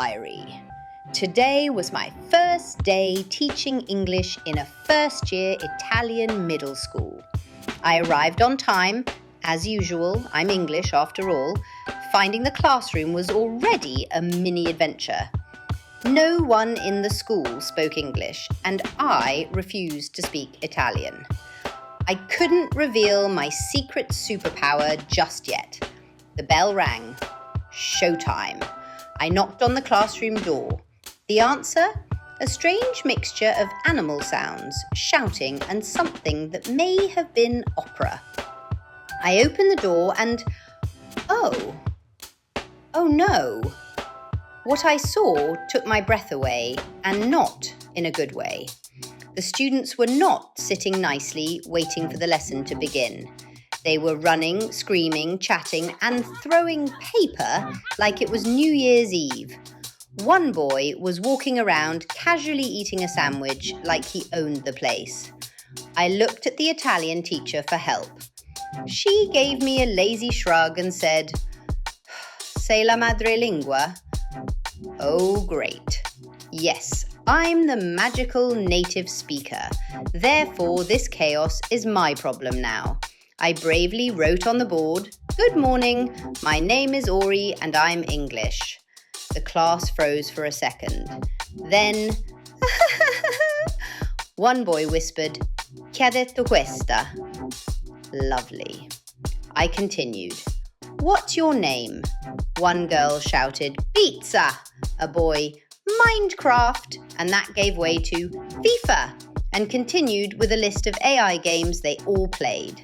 diary. Today was my first day teaching English in a first-year Italian middle school. I arrived on time. As usual, I'm English after all. Finding the classroom was already a mini adventure. No one in the school spoke English, and I refused to speak Italian. I couldn't reveal my secret superpower just yet. The bell rang. Showtime. I knocked on the classroom door. The answer? A strange mixture of animal sounds, shouting, and something that may have been opera. I opened the door and... Oh no. What I saw took my breath away, and not in a good way. The students were not sitting nicely, waiting for the lesson to begin. They were running, screaming, chatting, and throwing paper like it was New Year's Eve. One boy was walking around, casually eating a sandwich like he owned the place. I looked at the Italian teacher for help. She gave me a lazy shrug and said, "Sei la Madrelingua?" Oh, great. Yes, I'm the magical native speaker. Therefore, this chaos is my problem now. I bravely wrote on the board, "Good morning, my name is Ori and I'm English." The class froze for a second. Then, one boy whispered, "Chi ha detto questa?" Lovely. I continued. "What's your name?" One girl shouted, "Pizza!" A boy, "Minecraft!" And that gave way to FIFA, and continued with a list of AI games they all played.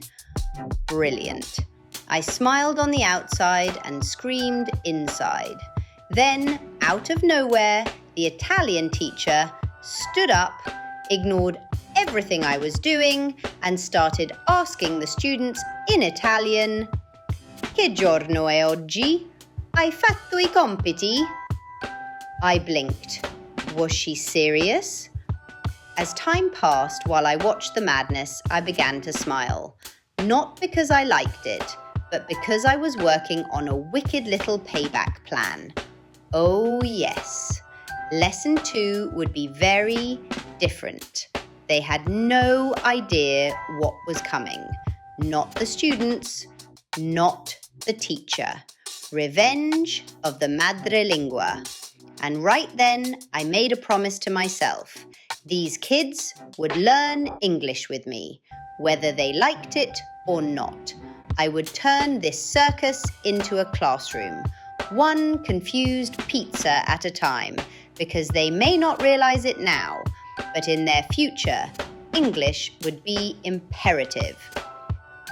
Brilliant. I smiled on the outside and screamed inside. Then, out of nowhere, the Italian teacher stood up, ignored everything I was doing, and started asking the students in Italian, "Che giorno è oggi? Hai fatto I compiti?" I blinked. Was she serious? As time passed while I watched the madness, I began to smile. Not because I liked it, but because I was working on a wicked little payback plan. Oh yes, lesson 2 would be very different. They had no idea what was coming. Not the students, not the teacher. Revenge of the Madrelingua. And right then, I made a promise to myself. These kids would learn English with me, whether they liked it or not. I would turn this circus into a classroom, one confused pizza at a time, because they may not realize it now, but in their future, English would be imperative.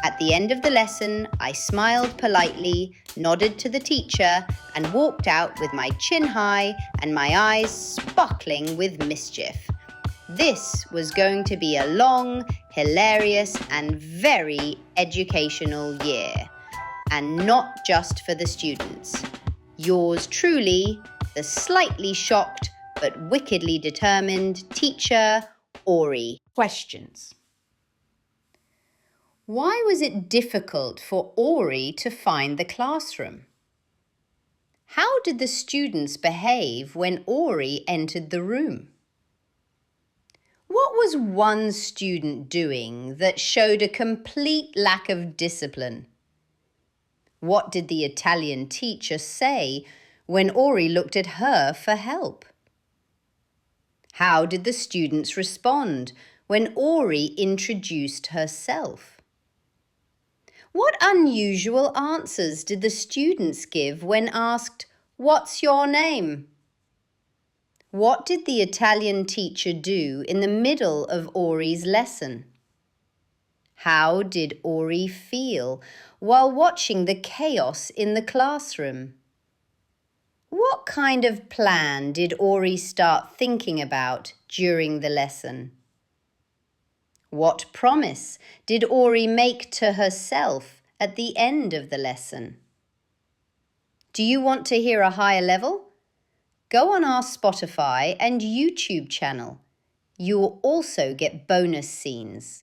At the end of the lesson, I smiled politely, nodded to the teacher, and walked out with my chin high and my eyes sparkling with mischief. This was going to be a long, hilarious, and very educational year. And not just for the students. Yours truly, the slightly shocked but wickedly determined teacher, Ori. Questions. Why was it difficult for Ori to find the classroom? How did the students behave when Ori entered the room? What was one student doing that showed a complete lack of discipline? What did the Italian teacher say when Ori looked at her for help? How did the students respond when Ori introduced herself? What unusual answers did the students give when asked, "What's your name?" What did the Italian teacher do in the middle of Ori's lesson? How did Ori feel while watching the chaos in the classroom? What kind of plan did Ori start thinking about during the lesson? What promise did Ori make to herself at the end of the lesson? Do you want to hear a higher level? Go on our Spotify and YouTube channel. You will also get bonus scenes.